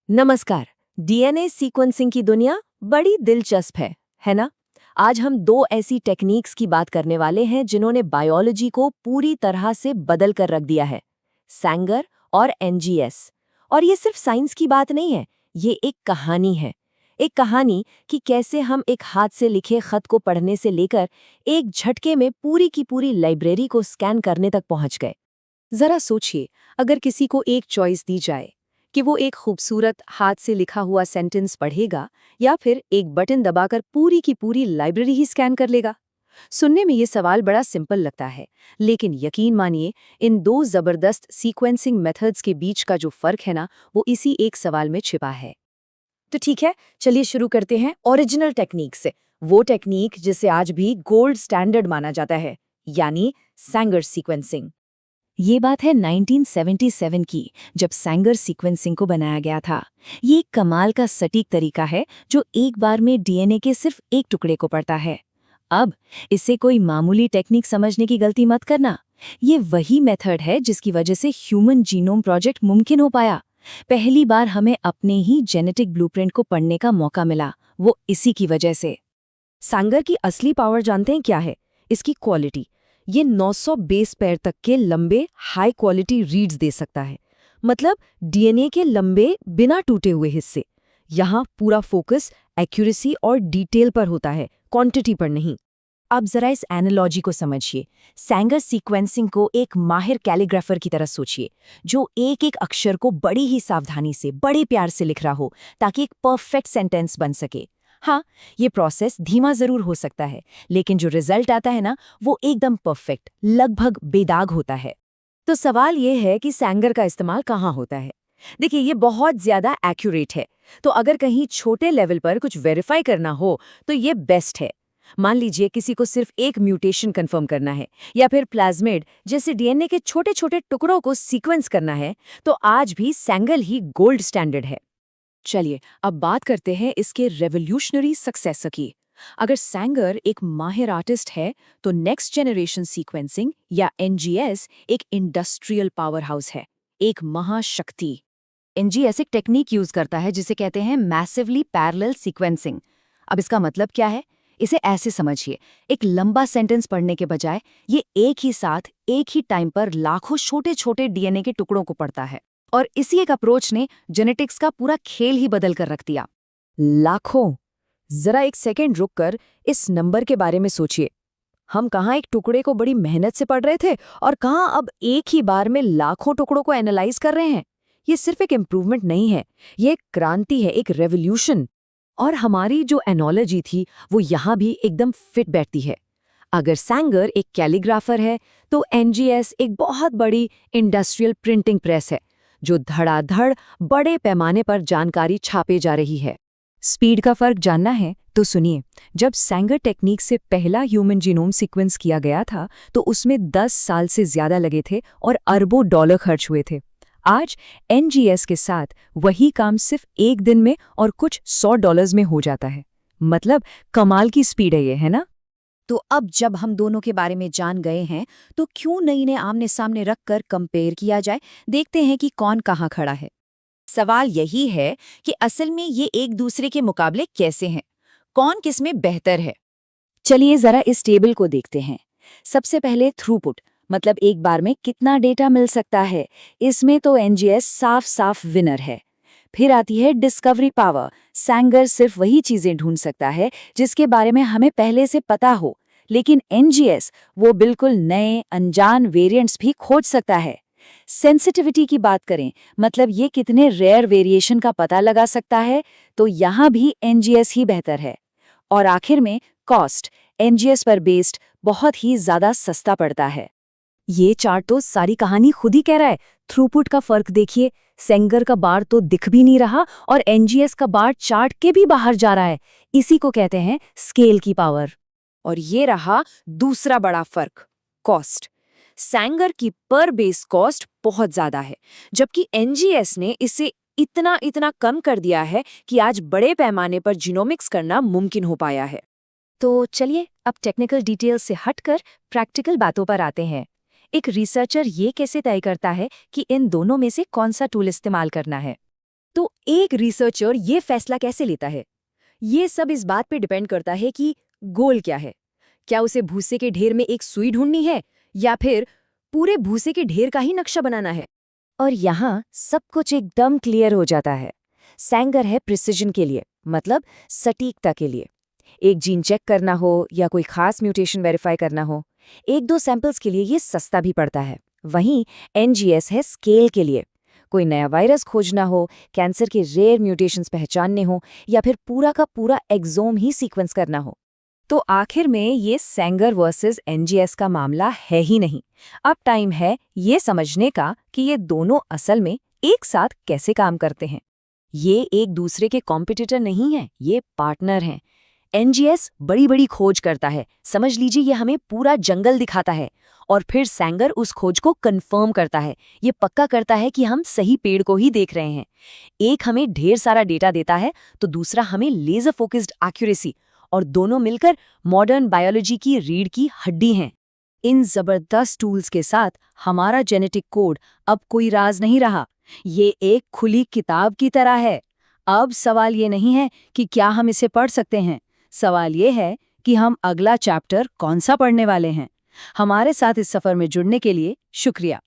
नमस्कार। DNA sequencing की दुनिया बड़ी दिलचस्प है ना? आज हम दो ऐसी टेक्निक्स की बात करने वाले हैं जिन्होंने बायोलॉजी को पूरी तरह से बदल कर रख दिया है। सैंगर और एनजीएस। और ये सिर्फ साइंस की बात नहीं है, ये एक कहानी है। एक कहानी कि कैसे हम एक हाथ से लिखे खत को पढ़ने से लेकर एक झटके में पूरी की पूरी लाइब्रेरी को स्कैन करने तक पहुंच गए। जरा सोचिए, अगर किसी को एक चॉइस दी जाए कि वो एक खूबसूरत हाथ से लिखा हुआ सेंटेंस पढ़ेगा या फिर एक बटन दबाकर पूरी की पूरी लाइब्रेरी ही स्कैन कर लेगा। सुनने में ये सवाल बड़ा सिंपल लगता है, लेकिन यकीन मानिए, इन दो जबरदस्त सीक्वेंसिंग मेथड्स के बीच का जो फर्क है ना, वो इसी एक सवाल में छिपा है। तो ठीक है, चलिए शुरू करते हैं ओरिजिनल टेक्निक से। वो टेक्निक जिसे आज भी गोल्ड स्टैंडर्ड माना जाता है, यानी सैंगर सीक्वेंसिंग। ये बात है 1977 की, जब सैंगर सीक्वेंसिंग को बनाया गया था। ये एक कमाल का सटीक तरीका है जो एक बार में डीएनए के सिर्फ एक टुकड़े को पढ़ता है। अब इससे कोई मामूली टेक्निक समझने की गलती मत करना। ये वही मेथड है जिसकी वजह से ह्यूमन जीनोम प्रोजेक्ट मुमकिन हो पाया। पहली बार हमें अपने ही जेनेटिक ब्लूप्रिंट को पढ़ने का मौका मिला, वो इसी की वजह से। सैंगर की असली पावर जानते हैं क्या है? इसकी क्वालिटी। ये 900 बेस पेयर तक के लंबे हाई क्वालिटी रीड्स दे सकता है, मतलब डीएनए के लंबे बिना टूटे हुए हिस्से। यहाँ पूरा फोकस एक्यूरेसी और डिटेल पर होता है, क्वांटिटी पर नहीं। अब जरा इस एनालॉजी को समझिए। सैंगर सीक्वेंसिंग को एक माहिर कैलीग्राफर की तरह सोचिए, जो एक एक अक्षर को बड़ी ही सावधानी से, बड़े प्यार से लिख रहा हो, ताकि एक परफेक्ट सेंटेंस बन सके। हाँ, ये प्रोसेस धीमा जरूर हो सकता है, लेकिन जो रिजल्ट आता है ना, वो एकदम परफेक्ट, लगभग बेदाग होता है। तो सवाल ये है कि सैंगर का इस्तेमाल कहाँ होता है? देखिए, ये बहुत ज्यादा एक्यूरेट है। तो अगर कहीं छोटे लेवल पर कुछ वेरीफाई करना हो, तो ये बेस्ट है। मान लीजिए किसी को सिर्फ एक म्यूटेशन कंफर्म करना है, या फिर प्लाज्मिड जैसे डीएनए के छोटे छोटे टुकड़ों को सीक्वेंस करना है, तो आज भी सैंगर ही गोल्ड स्टैंडर्ड है। चलिए, अब बात करते हैं इसके रेवोल्यूशनरी सक्सेसर की। अगर सैंगर एक माहिर आर्टिस्ट है, तो नेक्स्ट जनरेशन सीक्वेंसिंग या एनजीएस एक इंडस्ट्रियल पावर हाउस है, एक महाशक्ति। एनजीएस एक टेक्निक यूज करता है जिसे कहते हैं मैसिवली पैरेलल सीक्वेंसिंग। अब इसका मतलब क्या है? इसे ऐसे समझिए, एक लंबा सेंटेंस पढ़ने के बजाय ये एक ही साथ एक ही टाइम पर लाखों छोटे छोटे डीएनए के टुकड़ों को पढ़ता है। और इसी एक अप्रोच ने जेनेटिक्स का पूरा खेल ही बदल कर रख दिया। लाखों! जरा एक सेकेंड रुककर इस नंबर के बारे में सोचिए। हम कहाँ एक टुकड़े को बड़ी मेहनत से पढ़ रहे थे, और कहाँ अब एक ही बार में लाखों टुकड़ों को एनालाइज कर रहे हैं। ये सिर्फ एक इम्प्रूवमेंट नहीं है, ये एक क्रांति है, एक रेवोल्यूशन। और हमारी जो एनोलॉजी थी, वो यहाँ भी एकदम फिट बैठती है। अगर सैंगर एक कैलीग्राफर है, तो एनजीएस एक बहुत बड़ी इंडस्ट्रियल प्रिंटिंग प्रेस है, जो धड़ाधड़ बड़े पैमाने पर जानकारी छापे जा रही है। स्पीड का फर्क जानना है तो सुनिए। जब सैंगर टेक्निक से पहला ह्यूमन जीनोम सीक्वेंस किया गया था, तो उसमें 10 साल से ज्यादा लगे थे और अरबों डॉलर खर्च हुए थे। आज एनजीएस के साथ वही काम सिर्फ एक दिन में और कुछ $100 में हो जाता है। मतलब कमाल की स्पीड है ये, है ना? तो अब जब हम दोनों के बारे में जान गए हैं, तो क्यों नहीं इन्हें आमने सामने रखकर कंपेयर किया जाए, देखते हैं कि कौन कहाँ खड़ा है। सवाल यही है कि असल में ये एक दूसरे के मुकाबले कैसे हैं, कौन किसमें बेहतर है। चलिए जरा इस टेबल को देखते हैं। सबसे पहले थ्रूपुट, मतलब एक बार में कितना डेटा मिल सकता है। इसमें तो एनजीएस साफ साफ विनर है। फिर आती है डिस्कवरी पावर। सैंगर सिर्फ वही चीजें ढूंढ सकता है जिसके बारे में हमें पहले से पता हो, लेकिन एनजीएस वो बिल्कुल नए अनजान वेरिएंट्स भी खोज सकता है। सेंसिटिविटी की बात करें, मतलब ये कितने रेयर वेरिएशन का पता लगा सकता है, तो यहाँ भी एनजीएस ही बेहतर है। और आखिर में कॉस्ट, एनजीएस पर बेस्ड बहुत ही ज्यादा सस्ता पड़ता है। ये चार्ट तो सारी कहानी खुद ही कह रहा है। थ्रूपुट का फर्क देखिए, सैंगर का बार तो दिख भी नहीं रहा और एनजीएस का बार चार्ट के भी बाहर जा रहा है। इसी को कहते हैं स्केल की पावर। और ये रहा दूसरा बड़ा फर्क, कॉस्ट। सैंगर की पर बेस कॉस्ट बहुत ज्यादा है, जबकि एनजीएस ने इसे इतना इतना कम कर दिया है कि आज बड़े पैमाने पर जीनोमिक्स करना मुमकिन हो पाया है। तो चलिए अब टेक्निकल डिटेल्स से हटकर प्रैक्टिकल बातों पर आते हैं। एक रिसर्चर ये कैसे तय करता है कि इन दोनों में से कौन सा टूल इस्तेमाल करना है? तो एक रिसर्चर ये फैसला कैसे लेता है? ये सब इस बात पे डिपेंड करता है कि गोल क्या है। क्या उसे भूसे के ढेर में एक सुई ढूंढनी है या फिर पूरे भूसे के ढेर का ही नक्शा बनाना है? और यहाँ सब कुछ एकदम क्लियर हो जाता है। सैंगर है प्रिसिजन के लिए, मतलब सटीकता के लिए। एक जीन चेक करना हो या कोई खास म्यूटेशन वेरीफाई करना हो, एक दो सैंपल्स के लिए ये सस्ता भी पड़ता है। वहीं NGS है स्केल के लिए। कोई नया वायरस खोजना हो, कैंसर के रेयर म्यूटेशंस पहचानने हो या फिर पूरा का पूरा एक्सोम ही सीक्वेंस करना हो। तो आखिर में ये सैंगर वर्सेस NGS का मामला है ही नहीं। अब टाइम है ये समझने का कि ये दोनों असल में एक साथ कैसे काम करते हैं। ये एक दूसरे के कॉम्पिटिटर नहीं हैं, ये पार्टनर हैं। NGS बड़ी बड़ी खोज करता है, समझ लीजिए ये हमें पूरा जंगल दिखाता है, और फिर सैंगर उस खोज को कंफर्म करता है, ये पक्का करता है कि हम सही पेड़ को ही देख रहे हैं। एक हमें ढेर सारा डेटा देता है तो दूसरा हमें लेजर फोकस्ड एक्यूरेसी, और दोनों मिलकर मॉडर्न बायोलॉजी की रीढ़ की हड्डी हैं। इन जबरदस्त टूल्स के साथ हमारा जेनेटिक कोड अब कोई राज नहीं रहा। ये एक खुली किताब की तरह है। अब सवाल ये नहीं है कि क्या हम इसे पढ़ सकते हैं, सवाल ये है कि हम अगला चैप्टर कौन सा पढ़ने वाले हैं। हमारे साथ इस सफर में जुड़ने के लिए शुक्रिया।